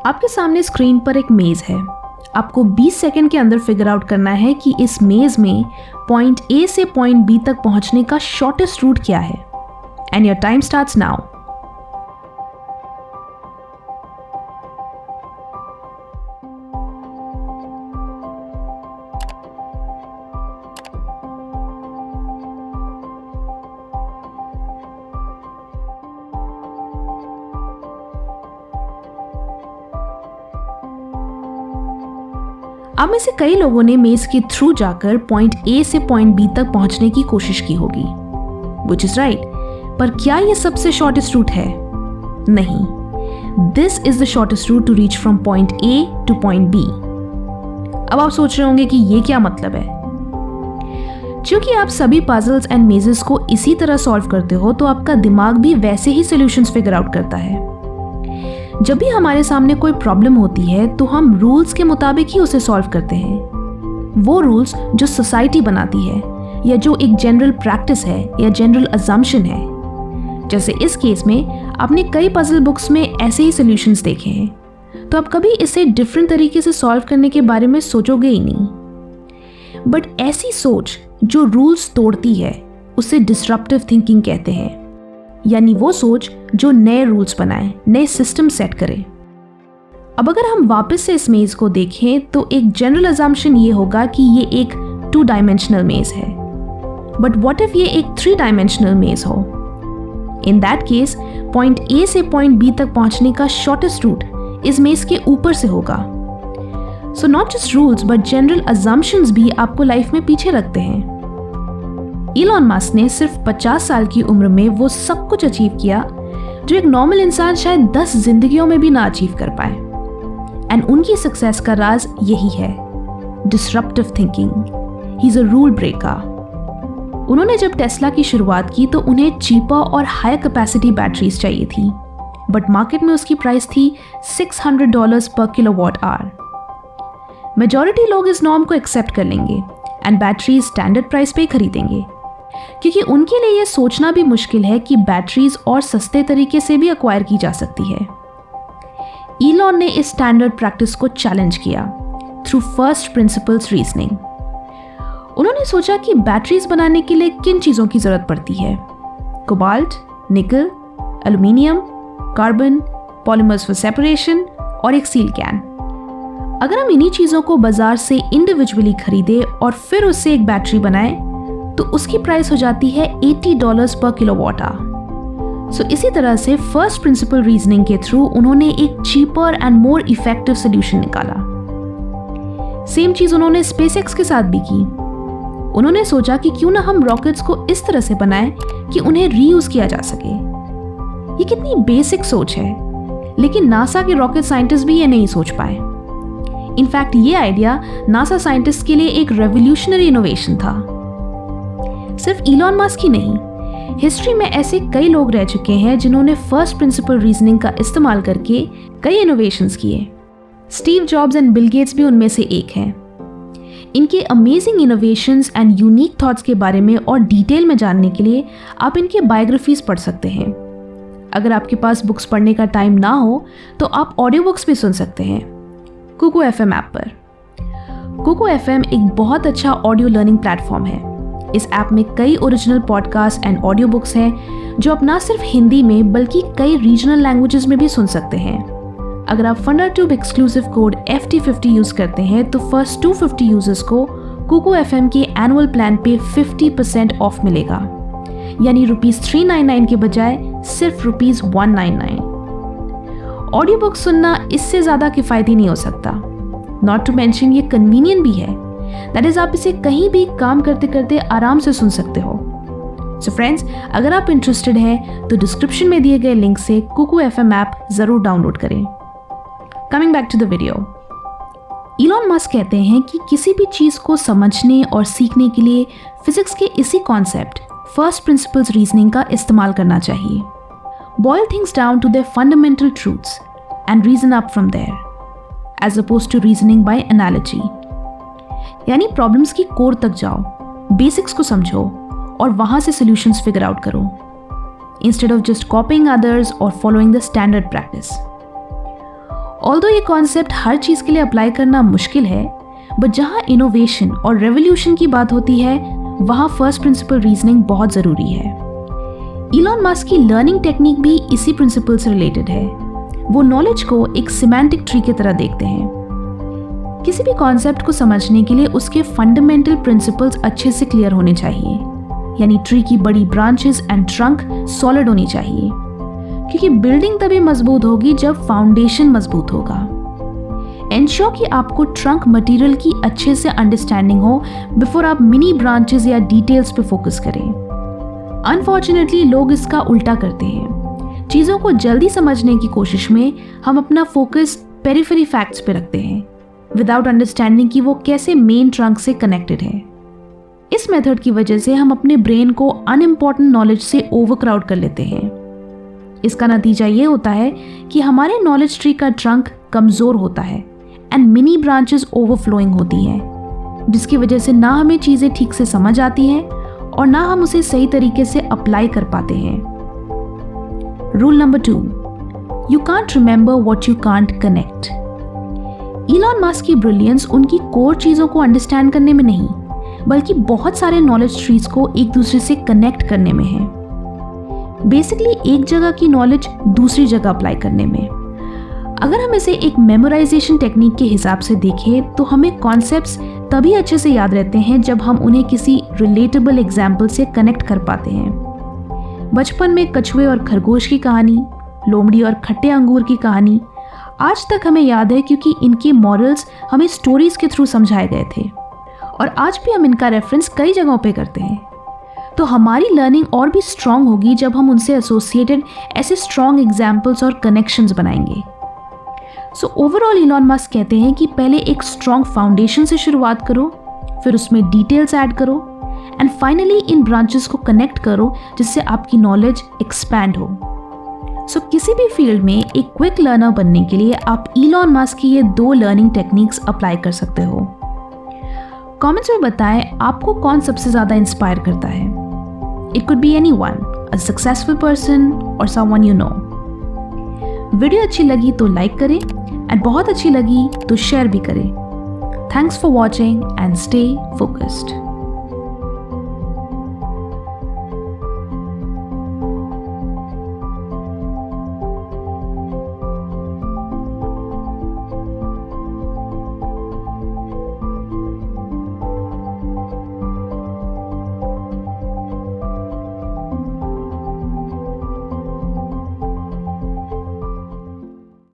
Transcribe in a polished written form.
आपके सामने स्क्रीन पर एक मेज है। आपको 20 सेकंड के अंदर फिगर आउट करना है कि इस मेज में पॉइंट ए से पॉइंट बी तक पहुंचने का शॉर्टेस्ट रूट क्या है। And your time starts now. अब में से कई लोगों ने मेज के थ्रू जाकर पॉइंट ए से पॉइंट बी तक पहुंचने की कोशिश की होगी, विच इज राइट। पर क्या यह सबसे शॉर्टेस्ट रूट है? नहीं। This is the shortest route to reach from point A to point B. अब आप सोच रहे होंगे कि ये क्या मतलब है। क्योंकि आप सभी पजल्स एंड मेजेस को इसी तरह सॉल्व करते हो, तो आपका दिमाग भी वैसे ही सॉल्यूशंस फिगर आउट करता है। जब भी हमारे सामने कोई प्रॉब्लम होती है तो हम रूल्स के मुताबिक ही उसे सॉल्व करते हैं। वो रूल्स जो सोसाइटी बनाती है, या जो एक जनरल प्रैक्टिस है या जनरल अजम्पशन है। जैसे इस केस में आपने कई पजल बुक्स में ऐसे ही सॉल्यूशंस देखे हैं, तो आप कभी इसे डिफरेंट तरीके से सॉल्व करने के बारे में सोचोगे ही नहीं। बट ऐसी सोच जो रूल्स तोड़ती है उसे डिसरप्टिव थिंकिंग कहते हैं, यानी वो सोच जो नए रूल्स बनाए, नए सिस्टम सेट करे। अब अगर हम वापस से इस मेज को देखें तो एक जनरल अजम्पशन ये होगा कि ये एक 2 डायमेंशनल मेज है। बट व्हाट इफ ये एक 3 डायमेंशनल मेज हो? In that case point A से पॉइंट बी तक पहुंचने का शॉर्टेस्ट रूट इस मेज के ऊपर से होगा। So not just rules but general assumptions भी आपको लाइफ में पीछे रखते हैं। इलॉन मस्क ने सिर्फ 50 साल की उम्र में वो सब कुछ अचीव किया जो एक नॉर्मल इंसान शायद 10 जिंदगियों में भी ना अचीव कर पाए। एंड उनकी सक्सेस का राज यही है, disruptive thinking. He is a rule breaker. उन्होंने जब टेस्ला की शुरुआत की तो उन्हें चीपर और हाई कैपेसिटी बैटरीज चाहिए थी, बट मार्केट में उसकी प्राइस थी $600 पर किलोवाट आवर। मेजॉरिटी लोग इस नॉर्म को एक्सेप्ट कर लेंगे एंड बैटरीज स्टैंडर्ड प्राइस पे खरीदेंगे, क्योंकि उनके लिए यह सोचना भी मुश्किल है कि बैटरीज और सस्ते तरीके से भी एक्वायर की जा सकती है। इलॉन ने इस स्टैंडर्ड प्रैक्टिस को चैलेंज किया थ्रू फर्स्ट प्रिंसिपल्स रीजनिंग। उन्होंने सोचा कि बैटरीज बनाने के लिए किन चीज़ों की ज़रूरत पड़ती है। कोबाल्ट, निकल, aluminium, carbon, polymers for separation और एक सील कैन। अगर हम इन्हीं चीज़ों को बाजार से इंडिविजुअली खरीदे और फिर उससे एक बैटरी बनाए तो उसकी प्राइस हो जाती है $80 पर किलोवाट आवर। सो इसी तरह से फर्स्ट प्रिंसिपल रीजनिंग के थ्रू उन्होंने एक cheaper and more effective solution निकाला। सेम चीज उन्होंने स्पेसएक्स के साथ भी की। उन्होंने सोचा कि क्यों ना हम रॉकेट्स को इस तरह से बनाएं कि उन्हें रीयूज किया जा सके। ये कितनी बेसिक सोच है, लेकिन नासा के रॉकेट साइंटिस्ट भी ये नहीं सोच पाए। इनफैक्ट ये आइडिया नासा साइंटिस्ट के लिए एक रेवोल्यूशनरी इनोवेशन था। सिर्फ इलॉन मस्क ही नहीं, हिस्ट्री में ऐसे कई लोग रह चुके हैं जिन्होंने फर्स्ट प्रिंसिपल रीजनिंग का इस्तेमाल करके कई इनोवेशंस किए। Steve jobs and Bill Gates भी उनमें से एक हैं। इनके amazing innovations and unique thoughts के बारे में और डिटेल में जानने के लिए आप इनके बायोग्राफीज पढ़ सकते हैं। अगर आपके पास बुक्स पढ़ने का टाइम ना हो तो आप ऑडियो बुक्स भी सुन सकते हैं कुकू FM ऐप पर। कुकू FM एक बहुत अच्छा ऑडियो लर्निंग प्लेटफॉर्म है। इस ऐप में कई original podcast and audio books हैं जो आप ना सिर्फ हिंदी में बल्कि कई रीजनल लैंग्वेजेस में भी सुन सकते हैं। अगर आप फंडाट्यूब एक्सक्लूसिव कोड FT50 यूज़ करते हैं तो फर्स्ट 250 यूजर्स को कुकू FM के एनुअल प्लान पे 50% ऑफ मिलेगा, यानी ₹399 के बजाय सिर्फ ₹199। ऑडियो बुक सुनना इससे ज़्यादा किफ़ायती नहीं हो सकता। नॉट टू मेंशन ये कन्वीनियंट भी है। दैट इज आप इसे कहीं भी काम करते करते आराम से सुन सकते हो। सो फ्रेंड्स, अगर आप इंटरेस्टेड हैं तो डिस्क्रिप्शन में दिए गए लिंक से कुकू FM ऐप जरूर डाउनलोड करें। Coming back to the video, Elon Musk कहते हैं कि किसी भी चीज को समझने और सीखने के लिए फिजिक्स के इसी कॉन्सेप्ट फर्स्ट प्रिंसिपल्स रीजनिंग का इस्तेमाल करना चाहिए। Boil things down to their fundamental truths and reason up from there as opposed to reasoning by analogy. यानी प्रॉब्लम्स की कोर तक जाओ, बेसिक्स को समझो और वहां से सॉल्यूशंस फिगर आउट करो, instead of just copying others और following the standard practice. Although ये कॉन्सेप्ट हर चीज़ के लिए अप्लाई करना मुश्किल है, बट जहाँ इनोवेशन और रेवोल्यूशन की बात होती है वहाँ फर्स्ट प्रिंसिपल रीजनिंग बहुत ज़रूरी है। इलॉन मस्क की लर्निंग टेक्निक भी इसी प्रिंसिपल से रिलेटेड है। वो नॉलेज को एक सिमेंटिक ट्री की तरह देखते हैं। किसी भी कॉन्सेप्ट को समझने के लिए उसके फंडामेंटल प्रिंसिपल्स अच्छे से क्लियर होने चाहिए, यानी ट्री की बड़ी ब्रांचेस एंड ट्रंक सॉलिड होनी चाहिए, क्योंकि बिल्डिंग तभी मजबूत होगी जब फाउंडेशन मजबूत होगा। एंश्योर कि आपको ट्रंक मटेरियल की अच्छे से अंडरस्टैंडिंग हो बिफोर आप मिनी ब्रांचेस या डिटेल्स पे फोकस करें। अनफॉर्चुनेटली लोग इसका उल्टा करते हैं। चीज़ों को जल्दी समझने की कोशिश में हम अपना फोकस पेरिफेरी फैक्ट्स पे रखते हैं, विदाउट अंडरस्टैंडिंग कि वो कैसे मेन ट्रंक से कनेक्टेड है। इस मेथड की वजह से हम अपने ब्रेन को अनइम्पॉर्टेंट नॉलेज से ओवरक्राउड कर लेते हैं। इसका नतीजा ये होता है कि हमारे नॉलेज ट्री का ट्रंक कमज़ोर होता है एंड मिनी ब्रांचेस ओवरफ्लोइंग होती हैं, जिसकी वजह से ना हमें चीज़ें ठीक से समझ आती हैं और ना हम उसे सही तरीके से अप्लाई कर पाते हैं। Rule number 2, you can't remember what you can't connect. Elon Musk की ब्रिलियंस उनकी कोर चीज़ों को अंडरस्टैंड करने में नहीं, बल्कि बहुत सारे नॉलेज ट्रीज को एक दूसरे से कनेक्ट करने में है। बेसिकली एक जगह की नॉलेज दूसरी जगह अप्लाई करने में। अगर हम इसे एक मेमोराइजेशन टेक्निक के हिसाब से देखें तो हमें कॉन्सेप्ट्स तभी अच्छे से याद रहते हैं जब हम उन्हें किसी रिलेटेबल एग्जाम्पल से कनेक्ट कर पाते हैं। बचपन में कछुए और खरगोश की कहानी, लोमड़ी और खट्टे अंगूर की कहानी आज तक हमें याद है क्योंकि इनके मॉरल्स हमें स्टोरीज के थ्रू समझाए गए थे और आज भी हम इनका रेफरेंस कई जगहों पे करते हैं। तो हमारी लर्निंग और भी स्ट्रॉन्ग होगी जब हम उनसे एसोसिएटेड ऐसे स्ट्रॉन्ग एग्जाम्पल्स और कनेक्शंस बनाएंगे। सो ओवरऑल इलॉन मस्क कहते हैं कि पहले एक स्ट्रॉन्ग फाउंडेशन से शुरुआत करो, फिर उसमें डिटेल्स ऐड करो एंड फाइनली इन ब्रांचेस को कनेक्ट करो जिससे आपकी नॉलेज एक्सपैंड हो। सो किसी भी फील्ड में एक क्विक लर्नर बनने के लिए आप इलॉन मस्क की ये 2 लर्निंग टेक्निक्स अप्लाई कर सकते हो। कमेंट्स में बताएं आपको कौन सबसे ज़्यादा इंस्पायर करता है। It could be anyone, a successful person और समवन यू नो। वीडियो अच्छी लगी तो लाइक करें एंड बहुत अच्छी लगी तो शेयर भी करें। Thanks for watching and stay focused.